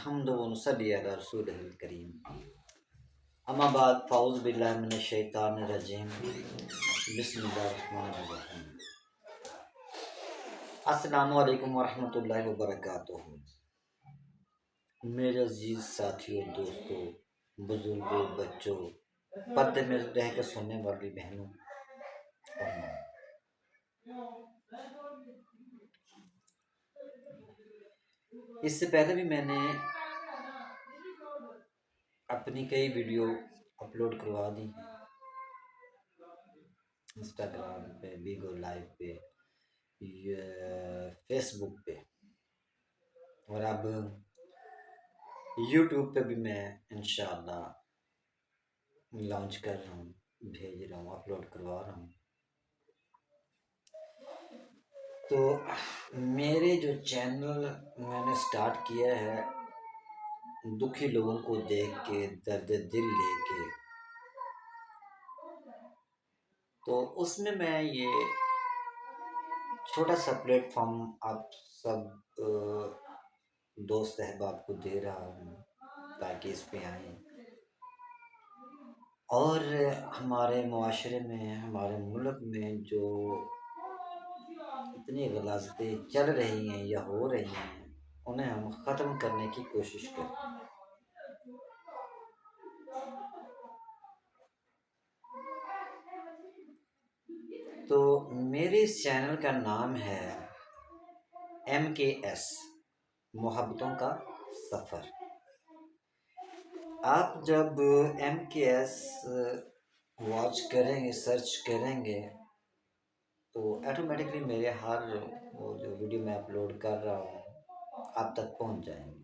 الحمد ونصلي على رسوله الكريم اما بعد فاعوذ باللہ من الشیطان الرجیم بسم اللہ الرحمن الرحیم السلام علیکم ورحمۃ اللہ وبرکاتہ۔ میرے عزیز ساتھیوں، دوستوں، بزرگوں، بچوں، پردے میں رہ کے سننے والی بہنوں اور ماں، اس سے پہلے بھی میں نے اپنی کئی ویڈیو اپلوڈ کروا دی ہیں انسٹاگرام پہ، بیگو لائیو پہ، فیس بک پہ، اور اب یوٹیوب پہ بھی میں انشاءاللہ لانچ کر رہا ہوں، بھیج رہا ہوں، اپلوڈ کروا رہا ہوں۔ تو میرے جو چینل میں نے سٹارٹ کیا ہے دکھی لوگوں کو دیکھ کے، درد دل لے کے، تو اس میں یہ چھوٹا سا پلیٹ فارم آپ سب دوست احباب کو دے رہا ہوں تاکہ اس پہ آئیں اور ہمارے معاشرے میں، ہمارے ملک میں جو اتنی غلاظتیں چل رہی ہیں یا ہو رہی ہیں انہیں ہم ختم کرنے کی کوشش کریں۔ تو میرے اس چینل کا نام ہے MKS محبتوں کا سفر۔ آپ جب MKS واچ کریں گے، سرچ کریں گے، تو آٹومیٹکلی میرے ہر وہ جو ویڈیو میں اپلوڈ کر رہا ہوں آپ تک پہنچ جائیں گے۔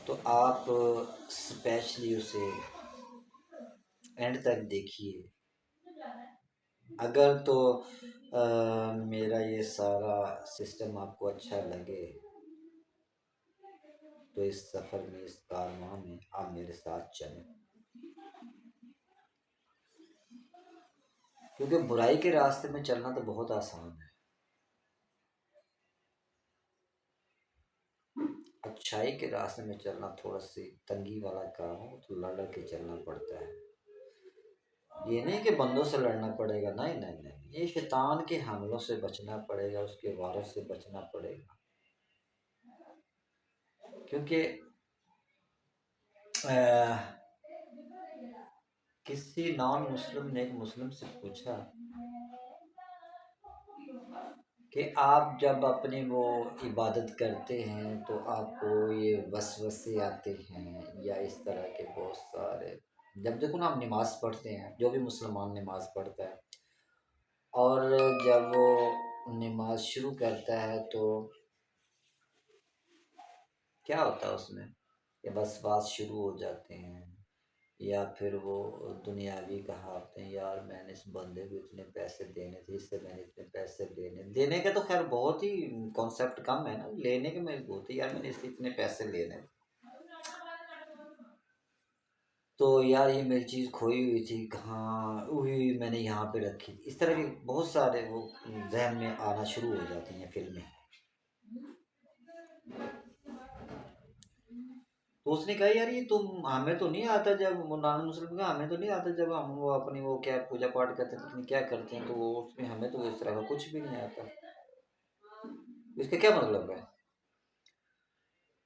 تو آپ اسپیشلی اسے اینڈ تک دیکھیے۔ اگر تو میرا یہ سارا سسٹم آپ کو اچھا لگے تو اس سفر میں، اس کارواں میں آپ میرے ساتھ چلیں، کیونکہ برائی کے راستے میں چلنا تو بہت آسان ہے، اچھائی کے راستے میں چلنا تھوڑا سی تنگی والا کام ہو، تو لڑ کے چلنا پڑتا ہے۔ یہ نہیں کہ بندوں سے لڑنا پڑے گا، نہیں نہیں نہیں، یہ شیطان کے حملوں سے بچنا پڑے گا، اس کے واروں سے بچنا پڑے گا، کیونکہ کسی نان مسلم نے ایک مسلم سے پوچھا کہ آپ جب اپنی وہ عبادت کرتے ہیں تو آپ کو یہ وسوسے آتے ہیں یا اس طرح کے بہت سارے، جب دیکھو نا ہم نماز پڑھتے ہیں، جو بھی مسلمان نماز پڑھتا ہے اور جب وہ نماز شروع کرتا ہے تو کیا ہوتا ہے اس میں کہ وسواس شروع ہو جاتے ہیں، یا پھر وہ دنیاوی کہاوتیں، یار میں نے اس بندے کو اتنے پیسے دینے تھے، اس سے میں نے اتنے پیسے دینے کا تو خیر بہت ہی کانسیپٹ کم ہے نا، لینے کے میں بہت ہی، یار میں نے اس سے اتنے پیسے لینے تھے، تو یار یہ میری چیز کھوئی ہوئی تھی، کہاں ہوئی، میں نے یہاں پہ رکھی تھی، اس طرح کے بہت سارے وہ ذہن میں آنا شروع ہو جاتی ہیں فلمیں۔ تو اس نے کہا یار یہ تم، ہمیں تو نہیں آتا، جب نان مسلم کا ہمیں تو نہیں آتا، جب ہم وہ اپنی وہ کیا پوجا پاٹ کرتے ہیں، لیکن کیا کرتے ہیں، تو وہ اس میں ہمیں تو اس طرح کا کچھ بھی نہیں آتا، اس کا کیا مطلب ہے؟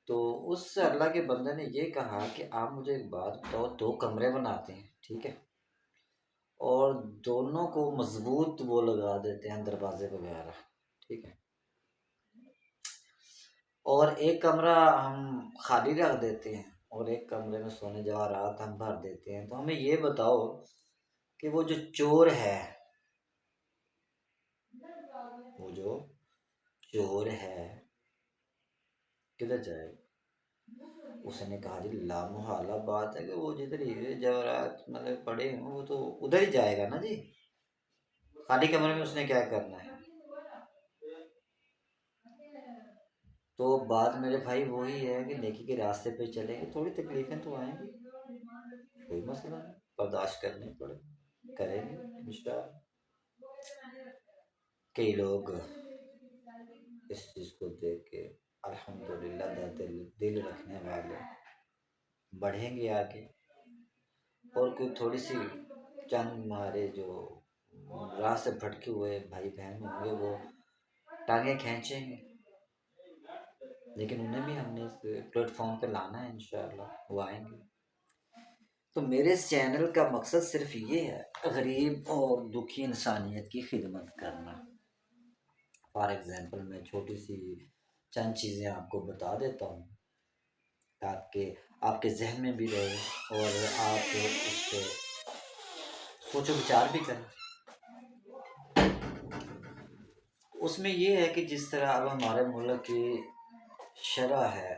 تو اس اللہ کے بندے نے یہ کہا کہ آپ مجھے ایک بات بتاؤ، دو کمرے بناتے ہیں، ٹھیک ہے، اور دونوں کو مضبوط وہ لگا دیتے ہیں دروازے وغیرہ، ٹھیک ہے، اور ایک کمرہ ہم خالی رکھ دیتے ہیں اور ایک کمرے میں سونے جواہرات ہم بھر دیتے ہیں، تو ہمیں یہ بتاؤ کہ وہ جو چور ہے، وہ جو چور ہے کدھر جائے گا؟ اس نے کہا جی لامحالہ بات ہے کہ وہ جدھر ہیرے جواہرات مطلب پڑے ہوں وہ تو ادھر ہی جائے گا نا جی، خالی کمرے میں اس نے کیا کرنا ہے؟ تو بات میرے بھائی وہی ہے کہ نیکی کے راستے پہ چلیں گے، تھوڑی تکلیفیں تو آئیں گی، کوئی مسئلہ نہیں، برداشت کرنے پڑے، کریں گے انشاءاللہ۔ کئی لوگ اس چیز کو دیکھ کے الحمدللہ دل رکھنے والے بڑھیں گے آگے، اور کوئی تھوڑی سی چند ہمارے جو راہ سے بھٹکے ہوئے بھائی بہن ہوں گے وہ ٹانگیں کھینچیں گے، لیکن انہیں بھی ہم نے اس پلیٹ فارم پہ لانا ہے، انشاءاللہ وہ آئیں گے۔ تو میرے اس چینل کا مقصد صرف یہ ہے، غریب اور دکھی انسانیت کی خدمت کرنا۔ فار ایگزامپل میں چھوٹی سی چند چیزیں آپ کو بتا دیتا ہوں تاکہ آپ کے ذہن میں بھی رہے اور آپ اس پہ سوچ و بچار بھی کریں۔ اس میں یہ ہے کہ جس طرح اب ہمارے ملک کی شرح ہے،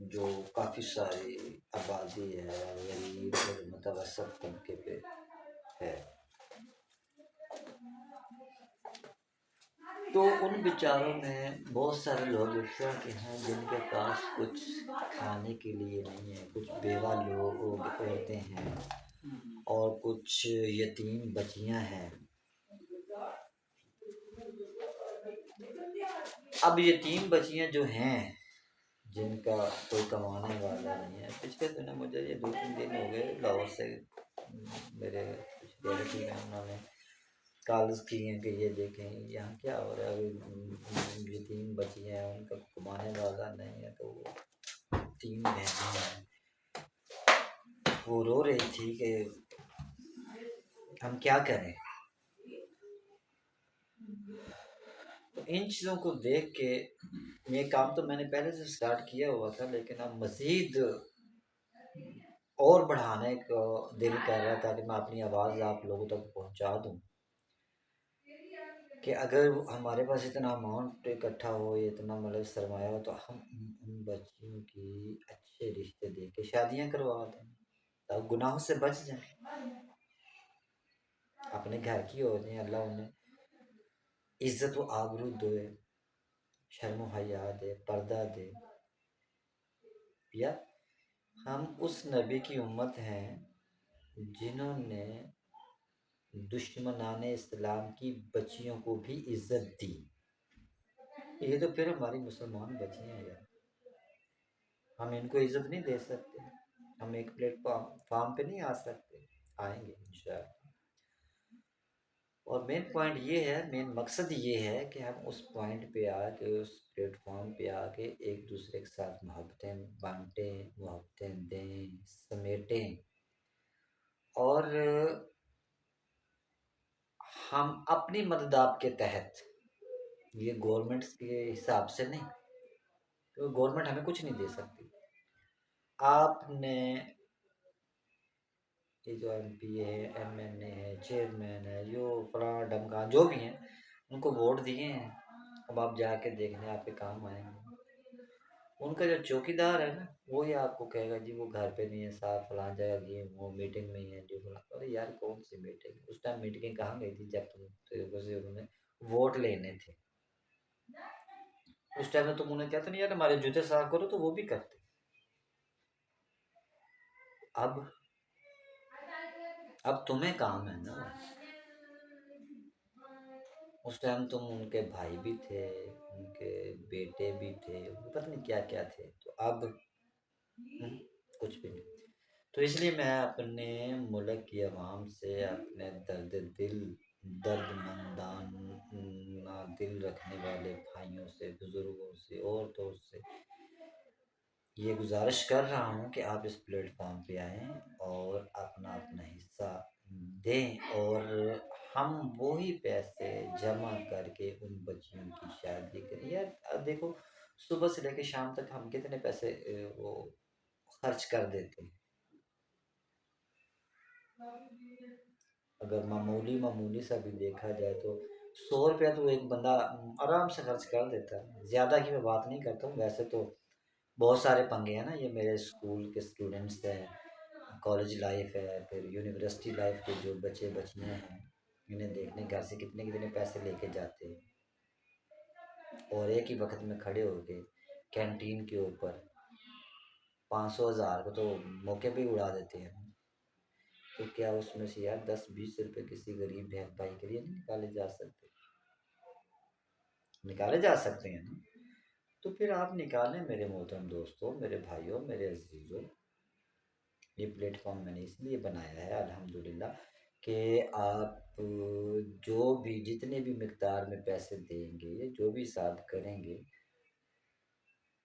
جو کافی ساری آبادی ہے غریب اور متوسط طبقے پہ ہے، تو ان بیچاروں میں بہت سارے لوگ اس طرح کے ہیں جن کے پاس کچھ کھانے کے لیے نہیں ہے، کچھ بیوہ لوگ عورتیں ہیں اور کچھ یتیم بچیاں ہیں۔ اب یتیم بچیاں جو ہیں جن کا کوئی کمانے والا نہیں ہے، پچھلے دنوں مجھے یہ 2-3 دن ہو گئے لاہور سے میرے کچھ ریلیٹیو ہیں، انہوں نے کالز کی ہیں کہ یہ دیکھیں یہاں کیا ہو رہا ہے، یتیم بچیاں ہیں ان کا کمانے والا نہیں ہے، تو وہ 3 بہنیں ہیں، وہ رو رہی تھی کہ ہم کیا کریں۔ تو ان چیزوں کو دیکھ کے یہ کام تو میں نے پہلے سے سٹارٹ کیا ہوا تھا، لیکن اب مزید اور بڑھانے کو دل کر رہا تھا کہ میں اپنی آواز آپ لوگوں تک پہنچا دوں کہ اگر ہمارے پاس اتنا اماؤنٹ اکٹھا ہو، اتنا مطلب سرمایہ ہو، تو ہم ان بچیوں کی اچھے رشتے دے کے شادیاں کروا دیں تاکہ گناہوں سے بچ جائیں، اپنے گھر کی ہو جائیں، اللہ انہیں عزت و آبرو دے، شرم و حیا دے، پردہ دے۔ یا ہم اس نبی کی امت ہیں جنہوں نے دشمنان اسلام کی بچیوں کو بھی عزت دی، یہ تو پھر ہماری مسلمان بچیاں ہیں یار، ہم ان کو عزت نہیں دے سکتے؟ ہم ایک پلیٹ فارم پہ نہیں آ سکتے؟ آئیں گے انشاءاللہ۔ اور مین پوائنٹ یہ ہے، مین مقصد یہ ہے کہ ہم اس پوائنٹ پہ آ کے، اس پلیٹ فارم پہ آ کے ایک دوسرے کے ساتھ محبتیں بانٹیں، محبتیں دیں، سمیٹیں، اور ہم اپنی مدد آپ کے تحت، یہ گورنمنٹ کے حساب سے نہیں، کیونکہ گورنمنٹ ہمیں کچھ نہیں دے سکتی۔ آپ نے یہ جو ایم پی ہے، ایم این اے ہے، چیئرمین ہے، جو فلاں ڈمکان جو بھی ہیں، ان کو ووٹ دیے ہیں، اب آپ جا کے دیکھنے آپ کے کام آئیں گے۔ ان کا جو چوکی دار ہے نا، وہی آپ کو کہے گا جی وہ گھر پہ نہیں ہے صاحب، فلاں جگہ گئے، وہ میٹنگ میں ہی ہے جو فلاں۔ ارے یار کون سی میٹنگ؟ اس ٹائم میٹنگ کہاں گئی تھی جب انہوں نے ووٹ لینے تھے؟ اس ٹائم میں تم انہیں کہتے نہیں یار ہمارے جوتے صاف کرو، تو وہ بھی کرتے۔ اب تمہیں کام ہے نا، اس ٹائم تم ان کے بھائی بھی تھے، ان کے بیٹے بھی تھے، پتہ نہیں کیا کیا تھے، تو اب کچھ بھی نہیں۔ تو اس لیے میں اپنے ملک کی عوام سے، اپنے درد مندانہ دل رکھنے والے بھائیوں سے، بزرگوں سے، عورتوں سے یہ گزارش کر رہا ہوں کہ آپ اس پلیٹ فارم پہ آئیں اور اپنا حصہ دیں، اور ہم وہی پیسے جمع کر کے ان بچیوں کی شادی کریں۔ یار دیکھو صبح سے لے کے شام تک ہم کتنے پیسے وہ خرچ کر دیتے ہیں، اگر معمولی سا بھی دیکھا جائے تو 100 روپیہ تو ایک بندہ آرام سے خرچ کر دیتا ہے۔ زیادہ کی میں بات نہیں کرتا ہوں، ویسے تو بہت سارے پنگے ہیں نا، یہ میرے اسکول کے اسٹوڈنٹس ہیں، کالج لائف ہے، پھر یونیورسٹی لائف کے جو بچے بچیاں ہیں، انہیں دیکھنے گھر سے کتنے کتنے پیسے لے کے جاتے ہیں، اور ایک ہی وقت میں کھڑے ہو کے کینٹین کے اوپر 500 1000 کو تو موقع پہ ہی اڑا دیتے ہیں۔ تو کیا اس میں سے یار 10-20 روپے کسی غریب بہن بھائی کے لیے نہیں نکالے جا سکتے؟ نکالے جا سکتے ہیں نا، تو پھر آپ نکالیں میرے محترم دوستوں، میرے بھائیوں، میرے عزیزوں۔ یہ پلیٹ فارم میں نے اس لیے بنایا ہے الحمدللہ کہ آپ جو بھی جتنے بھی مقدار میں پیسے دیں گے، جو بھی حساب کریں گے،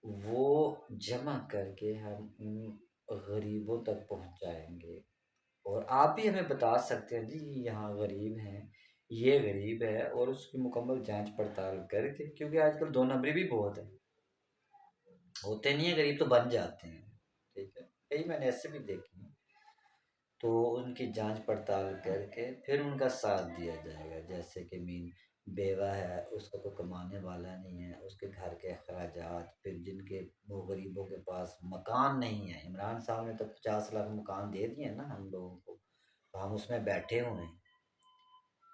وہ جمع کر کے ہم ان غریبوں تک پہنچائیں گے۔ اور آپ بھی ہمیں بتا سکتے ہیں جی یہاں غریب ہیں، یہ غریب ہے، اور اس کی مکمل جانچ پڑتال کر کے، کیونکہ آج کل دو نمبری بھی بہت ہے، ہوتے نہیں ہیں غریب تو بن جاتے ہیں، ٹھیک ہے، یہی میں نے ایسے بھی دیکھی ہیں۔ تو ان کی جانچ پڑتال کر کے پھر ان کا ساتھ دیا جائے گا، جیسے کہ مین بیوہ ہے، اس کو کوئی کمانے والا نہیں ہے، اس کے گھر کے اخراجات، پھر جن کے وہ غریبوں کے پاس مکان نہیں ہے، عمران صاحب نے تو 50 لاکھ مکان دے دیے ہیں نا ہم لوگوں کو، تو ہم اس میں بیٹھے ہوئے ہیں،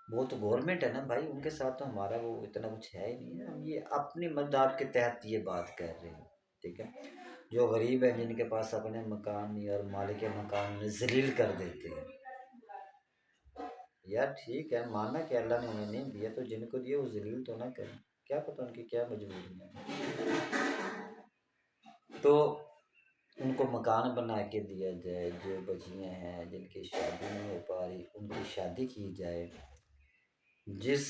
وہ تو گورنمنٹ ہے نا بھائی، ان کے ساتھ تو ہمارا وہ اتنا کچھ ہے ہی نہیں ہے، ہم یہ اپنی مدد کے تحت یہ بات کر رہے ہیں، ٹھیک ہے۔ جو غریب ہیں جن کے پاس اپنے مکان نہیں اور مالک مکان انہیں ذلیل کر دیتے ہیں، یار ٹھیک ہے، ماننا کہ اللہ نے انہیں نہیں دیا، تو جن کو دیا وہ ذلیل تو نہ کریں، کیا پتہ ان کی کیا مجبوری ہے، تو ان کو مکان بنا کے دیا جائے، جو بچیاں ہیں جن کی شادی نہیں ہو پا رہی ان کی شادی کی جائے، جس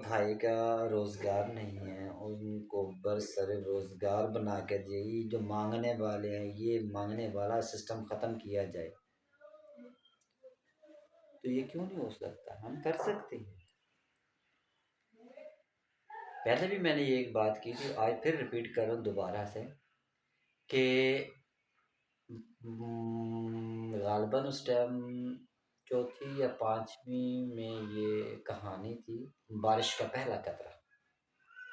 بھائی کا روزگار نہیں ہے ان کو برسر روزگار بنا کے دیے، یہ جو مانگنے والے ہیں یہ مانگنے والا سسٹم ختم کیا جائے، تو یہ کیوں نہیں ہو سکتا، ہم کر سکتے ہیں۔ پہلے بھی میں نے یہ ایک بات کی تھی، آج پھر ریپیٹ کر رہا ہوں دوبارہ سے، کہ غالباً اس ٹائم چوتھی یا پانچویں میں یہ کہانی تھی، بارش کا پہلا قطرہ،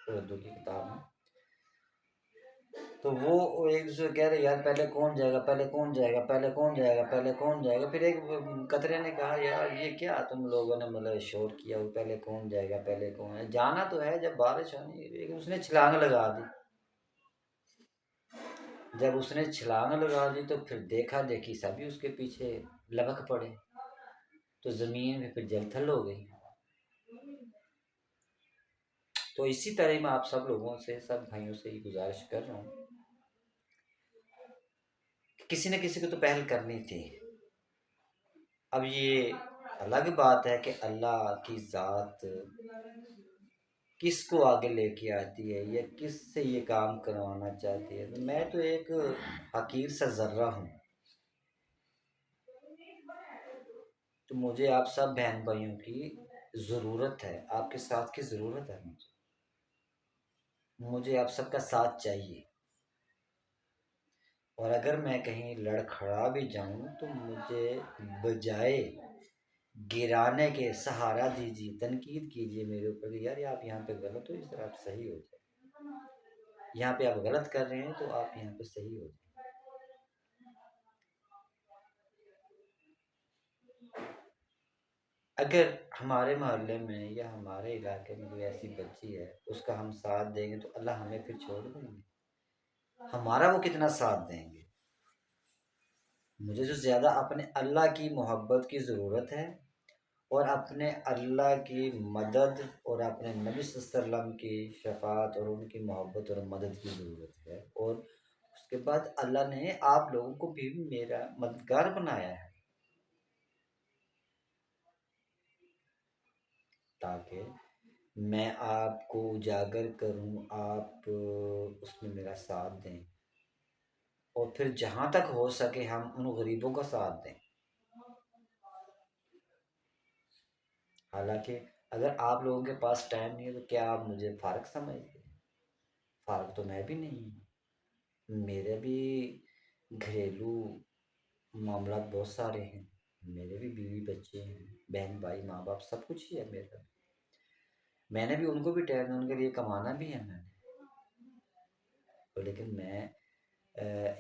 اردو کی کتاب میں، تو وہ ایک دوسرے کہہ رہے یار پہلے کون جائے گا، پہلے کون جائے گا، پہلے کون جائے گا، پہلے کون جائے گا، پھر ایک قطرے نے کہا یار یہ کیا تم لوگوں نے مطلب شور کیا ہو، پہلے کون جائے گا، پہلے کون ہے جانا تو ہے، جب بارش آنی، لیکن اس نے چھلانگ لگا دی، جب اس نے چھلانگ لگا دی تو پھر دیکھا دیکھی سبھی اس کے پیچھے لبک پڑے، تو زمین میں پھر جل تھل ہو گئی۔ تو اسی طرح میں آپ سب لوگوں سے، سب بھائیوں سے یہ گزارش کر رہا ہوں کہ کسی نہ کسی کو تو پہل کرنی تھی۔ اب یہ الگ بات ہے کہ اللہ کی ذات کس کو آگے لے کے آتی ہے یا کس سے یہ کام کروانا چاہتی ہے، میں تو ایک حقیر سا ذرہ ہوں، تو مجھے آپ سب بہن بھائیوں کی ضرورت ہے، آپ کے ساتھ کی ضرورت ہے، مجھے آپ سب کا ساتھ چاہیے، اور اگر میں کہیں لڑکھڑا بھی جاؤں تو مجھے بجائے گرانے کے سہارا دیجیے، تنقید کیجیے میرے اوپر کہ یار آپ یہاں پہ غلط ہو، اس طرح آپ صحیح ہو جائے، یہاں پہ آپ غلط کر رہے ہیں تو آپ یہاں پہ صحیح ہو جائیں۔ اگر ہمارے محلے میں یا ہمارے علاقے میں کوئی ایسی بچی ہے اس کا ہم ساتھ دیں گے تو اللہ ہمیں پھر چھوڑ دیں گے، ہمارا وہ کتنا ساتھ دیں گے؟ مجھے جو زیادہ اپنے اللہ کی محبت کی ضرورت ہے، اور اپنے اللہ کی مدد اور اپنے نبی صلی اللہ علیہ وسلم کی شفاعت اور ان کی محبت اور مدد کی ضرورت ہے، اور اس کے بعد اللہ نے آپ لوگوں کو بھی میرا مددگار بنایا ہے، تاکہ میں آپ کو اجاگر کروں، آپ اس میں میرا ساتھ دیں، اور پھر جہاں تک ہو سکے ہم ان غریبوں کا ساتھ دیں۔ حالانکہ اگر آپ لوگوں کے پاس ٹائم نہیں ہے تو کیا آپ مجھے فارغ سمجھتے ہیں؟ فارغ تو میں بھی نہیں ہوں، میرے بھی گھریلو معاملات بہت سارے ہیں، میرے بھی بیوی بچے ہیں، بہن بھائی ماں باپ سب کچھ ہی ہے میرا، میں نے بھی ان کو بھی ٹائم ان کے لیے کمانا بھی ہے میں نے، تو لیکن میں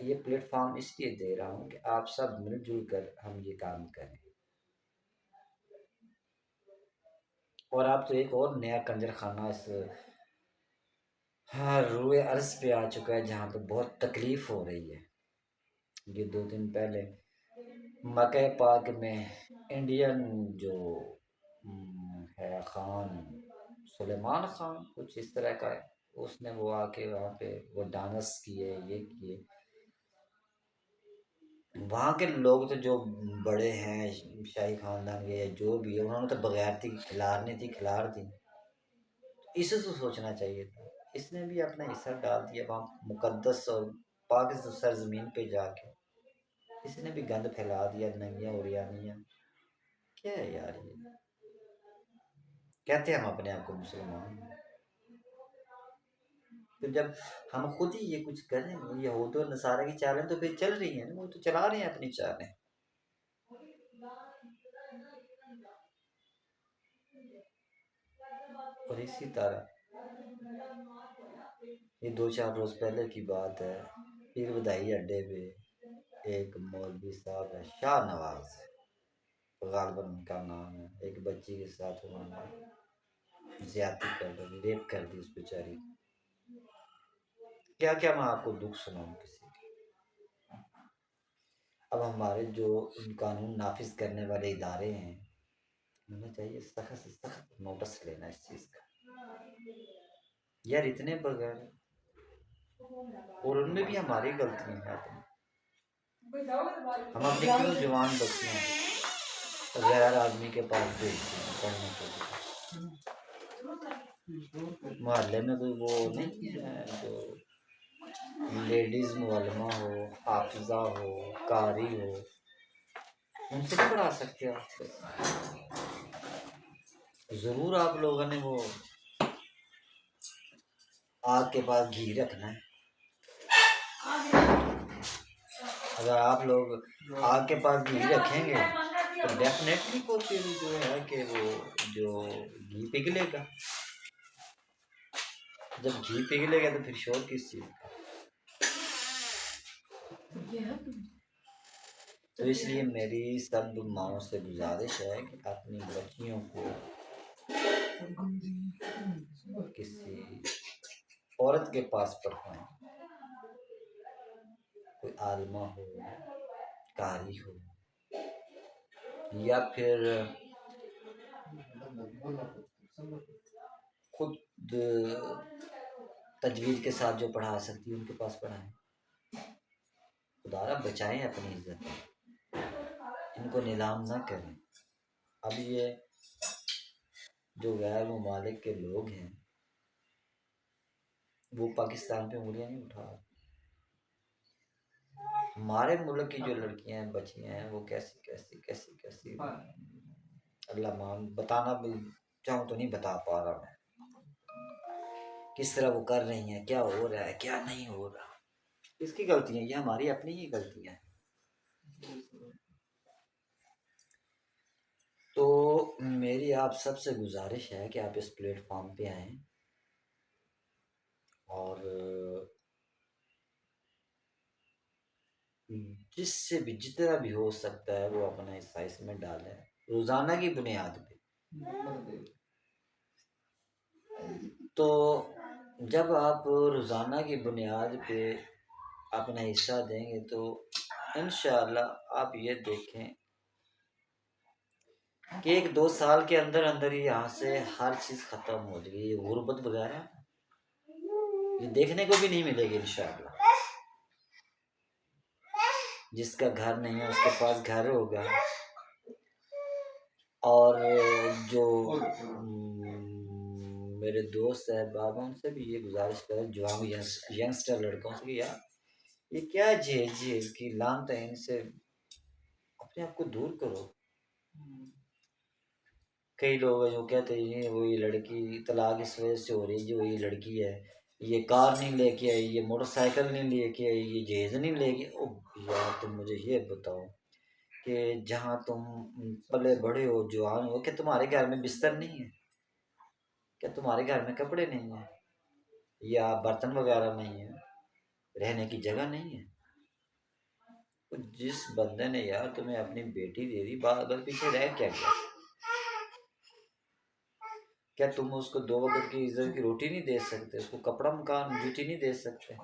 یہ پلیٹ فارم اس لیے دے رہا ہوں کہ آپ سب مل جل کر ہم یہ کام کریں، اور آپ تو ایک اور نیا کنجر خانہ اس ہاں روئے عرض پہ آ چکا ہے جہاں پہ بہت تکلیف ہو رہی ہے۔ یہ 2 دن پہلے مکہ پاک میں انڈین جو ہے خان سلیمان خان کچھ اس طرح کا ہے، اس نے وہ آ کے وہاں پہ وہ ڈانس کیے، یہ کیے. وہاں کے لوگ تو جو بڑے ہیں شاہی خاندان کے یا جو بھی ہے، انہوں نے تو بغیر تھی کھلارنی تھی کھلار دی. اسے تو سوچنا چاہیے تھا. اس نے بھی اپنا حصہ ڈال دیا وہاں مقدس اور پاک سرزمین پہ جا کے. اس نے بھی گند پھیلا دیا، ننگیاں اوریانیاں. کیا ہے یار یہ؟ کہتے ہیں ہم اپنے آپ کو مسلمان، تو جب ہم خود ہی یہ کچھ کریں گے، یہود و نصارہ کی چالیں تو پھر چل رہی ہیں نا، وہ تو چلا رہے ہیں اپنی چالیں. اور اسی طرح یہ 2-4 روز پہلے کی بات ہے، پیر بدائی اڈے پہ ایک مولوی صاحب ہے شاہ نواز، غالباً ان کا نام ہے، ایک بچی کے ساتھ انہوں نے زیادتی کر دی، ریپ کر دی اس بیچاری. کیا کیا میں آپ کو دکھ سناؤں کسی کی. اب ہمارے جو قانون نافذ کرنے والے ادارے ہیں، انہیں چاہیے سخت سے سخت نوٹس لینا اس چیز کا. یار اتنے بغیر، اور ان میں بھی ہماری غلطیاں ہیں. ہم اپنی کیوں جوان بچیاں غیر آدمی کے پاس بھیجتے ہیں پڑھنے کے لیے. محلے میں کوئی وہ نہیں ہے جو لیڈیز معلمہ ہو، حافظہ ہو، قاری ہو، ان سے بھی پڑھا سکتے آپ. ضرور آپ لوگوں نے وہ آگ کے پاس گھی رکھنا ہے. اگر آپ لوگ آگ کے پاس گھی رکھیں گے تو ڈیفینیٹلی کو پھر جو ہے کہ وہ جو گھی پگھلے گا. جب گھی پگھلے گا تو پھر شور کس چیز کا. تو اس لیے میری سب ماؤں سے گزارش ہے کہ اپنی بچیوں کو کسی عورت کے پاس پڑھائیں، کوئی عالمہ ہو، قاری ہو، یا پھر خود تجوید کے ساتھ جو پڑھا سکتی ہے ان کے پاس پڑھائیں. خدا را بچائیں اپنی عزت، ان کو نیلام نہ کریں. اب یہ جو غیر ممالک کے لوگ ہیں وہ پاکستان پہ انگلیاں نہیں اٹھا. ہمارے ملک کی جو لڑکیاں ہیں بچیاں ہیں وہ کیسی کیسی کیسی کیسی اللہ مان بتانا بھی چاہوں تو نہیں بتا پا رہا میں کس طرح وہ کر رہی ہیں، کیا ہو رہا ہے کیا نہیں ہو رہا. اس کی غلطی ہیں، یہ ہماری اپنی ہی غلطیاں ہیں. تو میری آپ سب سے گزارش ہے کہ آپ اس پلیٹ فارم پہ آئیں اور جس سے بھی جتنا بھی ہو سکتا ہے وہ اپنا حصہ اس میں ڈالیں روزانہ کی بنیاد پہ. تو جب آپ روزانہ کی بنیاد پہ اپنا حصہ دیں گے تو انشاءاللہ آپ یہ دیکھیں کہ 1-2 سال کے اندر اندر ہی یہاں سے ہر چیز ختم ہو جائے گی. یہ غربت وغیرہ یہ دیکھنے کو بھی نہیں ملے گی انشاءاللہ. جس کا گھر نہیں ہے اس کے پاس گھر ہوگا. اور جو میرے دوست احباب ہیں ان سے بھی یہ گزارش کریں جوان ینگسٹر لڑکوں سے کہ یار یہ کیا جھیل کی لانت ہے، ان سے اپنے آپ کو دور کرو. کئی لوگ ہیں جو کہتے ہیں وہی لڑکی طلاق اس وجہ سے ہو رہی جو یہ لڑکی ہے یہ کار نہیں لے کے آئی، یہ موٹر سائیکل نہیں لے کے آئی، یہ جہیز نہیں لے کے. او یار تم مجھے یہ بتاؤ کہ جہاں تم پلے بڑے ہو جوان ہو، کہ تمہارے گھر میں بستر نہیں ہے؟ کیا تمہارے گھر میں کپڑے نہیں ہیں یا برتن وغیرہ نہیں ہیں، رہنے کی جگہ نہیں ہے؟ جس بندے نے یار تمہیں اپنی بیٹی دے دی بات پیچھے رہ کیا گیا؟ کیا تم اس کو 2 وقت کی عزت کی روٹی نہیں دے سکتے، اس کو کپڑا مکان جوتی نہیں دے سکتے؟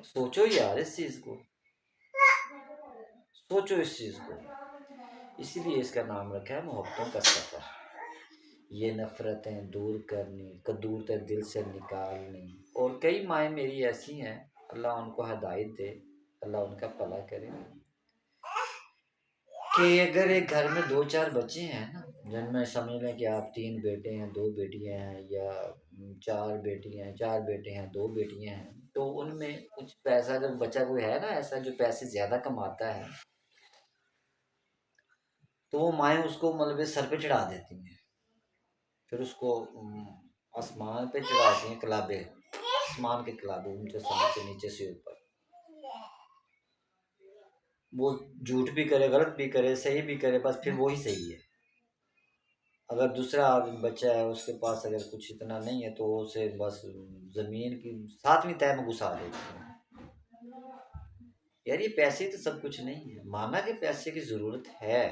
سوچو یار اس چیز کو، سوچو اس چیز کو. اسی لیے اس کا نام رکھا ہے محبتوں کا سفر. یہ نفرتیں دور کرنی، دور تک دل سے نکالنی۔ اور کئی مائیں میری ایسی ہیں، اللہ ان کو ہدایت دے، اللہ ان کا بھلا کرے، کہ اگر ایک گھر میں 2-4 بچے ہیں نا، جن میں سمجھ لیں کہ آپ 3 بیٹے ہیں 2 بیٹیاں ہیں، یا 4 بیٹی ہیں 4 بیٹے ہیں 2 بیٹیاں ہیں، تو ان میں کچھ پیسہ، اگر بچہ کوئی ہے نا ایسا جو پیسے زیادہ کماتا ہے، تو وہ مائیں اس کو مطلب سر پہ چڑھا دیتی ہیں، پھر اس کو آسمان پہ چڑھاتی ہیں، کلابے، آسمان کے کلابے، اونچے سے نیچے، نیچے سے اوپر۔ وہ جھوٹ بھی کرے، غلط بھی کرے، صحیح بھی کرے، بس پھر وہی صحیح ہے۔ اگر دوسرا آدمی بچہ ہے، اس کے پاس اگر کچھ اتنا نہیں ہے، تو اسے بس زمین کی 7ویں تہہ میں گھسا دیتے ہیں۔ یار یہ پیسے تو سب کچھ نہیں ہے، مانا کہ پیسے کی ضرورت ہے،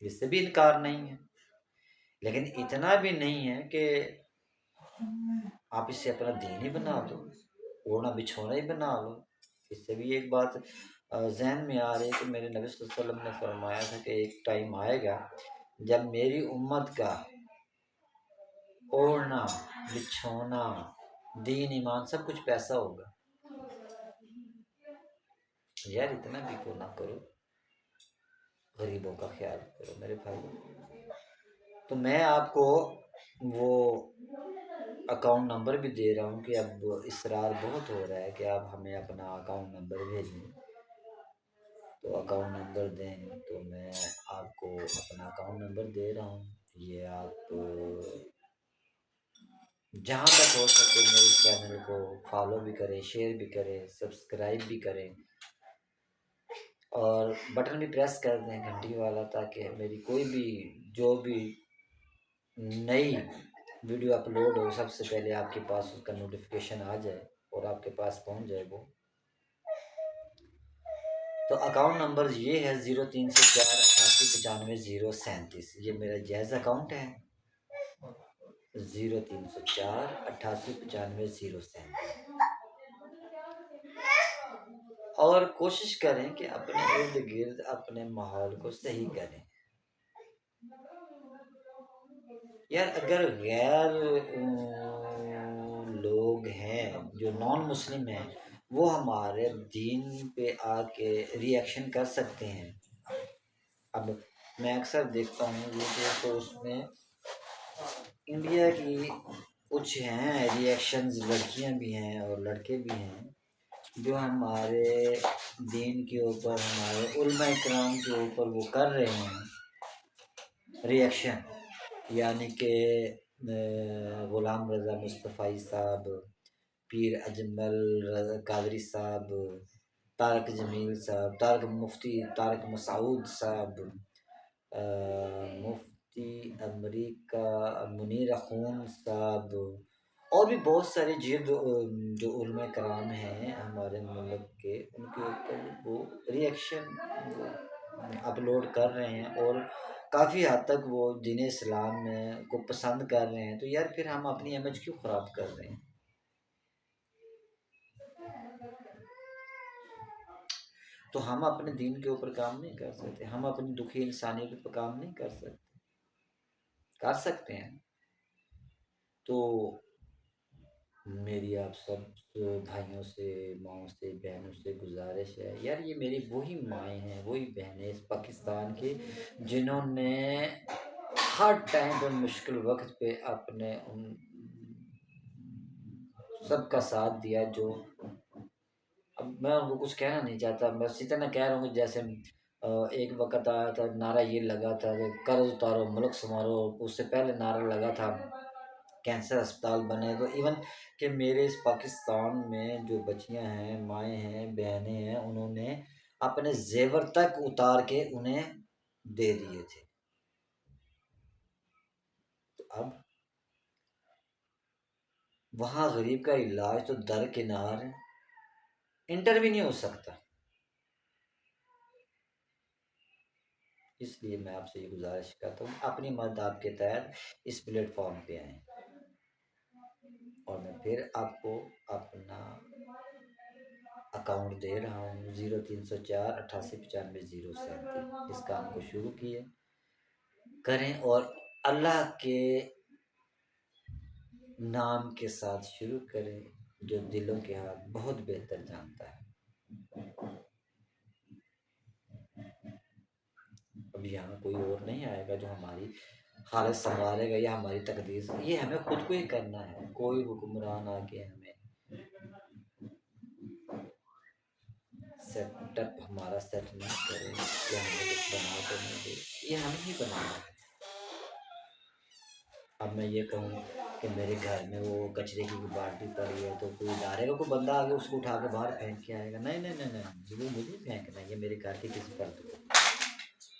اس سے بھی انکار نہیں ہے، لیکن اتنا بھی نہیں ہے کہ آپ اس سے اپنا دین ہی بنا دو، اوڑھنا بچھونا ہی بنا لو۔ اس سے بھی ایک بات ذہن میں آ رہی ہے کہ میرے نبی صلی اللہ علیہ وسلم نے فرمایا تھا کہ ایک ٹائم آئے گا جب میری امت کا اوڑھنا بچھونا دین ایمان سب کچھ پیسہ ہوگا۔ یار اتنا بھی تو نہ کرو، غریبوں کا خیال کرو میرے بھائی۔ تو میں آپ کو وہ اکاؤنٹ نمبر بھی دے رہا ہوں کہ اب اصرار بہت ہو رہا ہے کہ آپ ہمیں اپنا اکاؤنٹ نمبر بھیجیں، تو اکاؤنٹ نمبر دیں، تو میں آپ کو اپنا اکاؤنٹ نمبر دے رہا ہوں۔ یہ آپ جہاں تک ہو سکے میرے چینل کو فالو بھی کریں، شیئر بھی کریں، سبسکرائب بھی کریں، اور بٹن بھی پریس کر دیں گھنٹی والا، تاکہ میری کوئی بھی جو بھی نئی ویڈیو اپلوڈ ہو سب سے پہلے آپ کے پاس اس کا نوٹیفیکیشن آ جائے اور آپ کے پاس پہنچ جائے وہ۔ تو اکاؤنٹ نمبر یہ ہے 0304 88 95 037، یہ میرا جائز اکاؤنٹ ہے، 0304 88 95 037۔ اور کوشش کریں کہ اپنے ارد گرد اپنے ماحول کو صحیح کریں۔ یار اگر غیر لوگ ہیں جو نان مسلم ہیں، وہ ہمارے دین پہ آ کے ری ایکشن کر سکتے ہیں۔ اب میں اکثر دیکھتا ہوں ویڈیو، تو اس میں انڈیا کی کچھ ہیں ری ایکشنز، لڑکیاں بھی ہیں اور لڑکے بھی ہیں، جو ہمارے دین کے اوپر، ہمارے علماء کرام کے اوپر وہ کر رہے ہیں ری ایکشن، یعنی کہ غلام رضا مصطفی صاحب، پیر اجمل قادری صاحب، طارق جمیل صاحب، مفتی طارق مسعود صاحب، مفتی امریکہ منیر خون صاحب، اور بھی بہت سارے جو علماء کرام ہیں ہمارے ملک کے، ان کے اوپر وہ ری ایکشن اپلوڈ کر رہے ہیں، اور کافی حد تک وہ دین اسلام میں کو پسند کر رہے ہیں۔ تو یار پھر ہم اپنی امیج کیوں خراب کر رہے ہیں؟ تو ہم اپنے دین کے اوپر کام نہیں کر سکتے؟ ہم اپنی دکھی انسانیت پہ کام نہیں کر سکتے؟ کر سکتے ہیں۔ تو میری آپ سب بھائیوں سے، ماؤں سے، بہنوں سے گزارش ہے، یار یہ میری وہی مائیں ہیں، وہی بہنیں اس پاکستان کی، جنہوں نے ہر ٹائم پر مشکل وقت پہ اپنے ان سب کا ساتھ دیا۔ جو اب میں ان کو کچھ کہنا نہیں چاہتا، بس اتنا کہہ رہا ہوں کہ جیسے ایک وقت آیا تھا، نعرہ یہ لگا تھا کہ قرض اتارو ملک سنوارو، اس سے پہلے نعرہ لگا تھا کینسر اسپتال بنے۔ تو ایون کہ میرے اس پاکستان میں جو بچیاں ہیں، مائیں ہیں، بہنیں ہیں، انہوں نے اپنے زیور تک اتار کے انہیں دے دیے تھے۔ تو اب وہاں غریب کا علاج تو درکنار ہے، انٹر بھی نہیں ہو سکتا۔ اس لیے میں آپ سے یہ گزارش کرتا ہوں، اپنی مدد آپ کے تحت اس پلیٹ فارم پہ آئیں، اور میں پھر آپ کو اپنا اکاؤنٹ دے رہا ہوں 0304 88 95 037۔ اس کام کو شروع کیے کریں، اور اللہ کے نام کے ساتھ شروع کریں، جو دلوں کے حال بہت بہتر جانتا ہے۔ اب یہاں کوئی اور نہیں آئے گا جو ہماری حالت سنوارے گا یا ہماری تقدیر سے، یہ ہمیں خود کو ہی کرنا ہے۔ کوئی حکمران آ کے ہمیں سیٹ اپ ہمارا سیٹ نہیں کرے یا ہمیں کچھ بنا کر نہیں دے، یہ ہم ہی بنانا ہے۔ اب میں یہ کہوں کہ میرے گھر میں وہ کچرے کی بالٹی پڑی ہے تو کوئی ڈالے گا، کوئی بندہ آگے اس کو اٹھا کے باہر پھینک کے آئے گا؟ نہیں نہیں نہیں نہیں، وہ مجھے پھینکنا ہے، یہ میرے گھر کے کسی فرد کو۔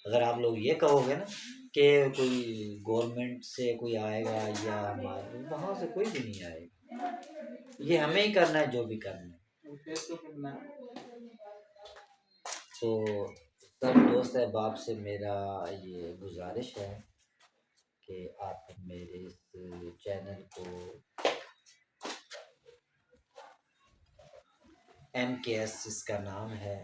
اگر آپ لوگ یہ کہو گے نا کہ کوئی گورنمنٹ سے کوئی آئے گا یا ہمارے وہاں سے کوئی بھی نہیں آئے گا، یہ ہمیں ہی کرنا ہے جو بھی کرنا ہے۔ تو سب دوست احباب سے میرا یہ گزارش ہے کہ آپ میرے اس چینل کو MKS اس کا نام ہے،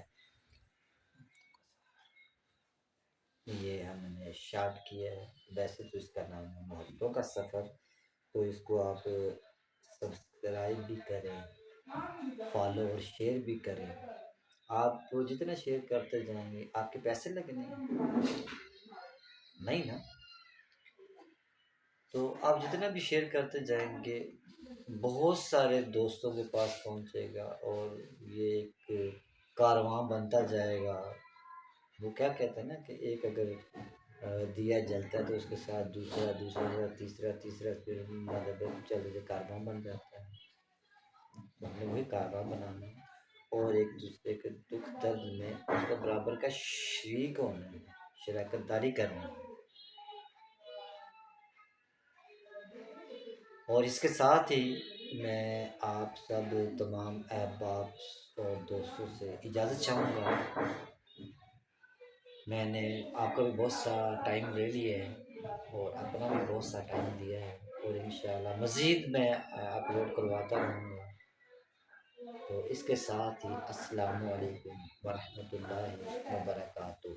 یہ ہم نے شارٹ کیا ہے، ویسے تو اس کا نام ہے محبتوں کا سفر۔ تو اس کو آپ سبسکرائب بھی کریں، فالو اور شیئر بھی کریں۔ آپ جتنا شیئر کرتے جائیں گے آپ کے پیسے لگنے ہیں نہیں نا، تو آپ جتنا بھی شیئر کرتے جائیں گے بہت سارے دوستوں کے پاس پہنچے گا اور یہ ایک کارواں بنتا جائے گا۔ وہ کیا کہتے ہیں نا کہ ایک اگر دیا جلتا ہے تو اس کے ساتھ دوسرا دوسرا تیسرا تیسرا، پھر مطلب چلتے کارواں بن جاتا ہے۔ ہم نے وہی کارواں بنانا ہے اور ایک دوسرے کے دکھ درد میں اس کا برابر کا شریک ہونا ہے، شراکت داری کرنی ہے۔ اور اس کے ساتھ ہی میں آپ سب تمام احباب اور دوستوں سے اجازت چاہوں گا۔ میں نے آپ کا بھی بہت سا ٹائم لے لیا ہے اور اپنا بھی بہت سا ٹائم دیا ہے، اور انشاءاللہ مزید میں اپلوڈ کرواتا رہوں گا۔ تو اس کے ساتھ ہی السلام علیکم ورحمۃ اللہ وبرکاتہ۔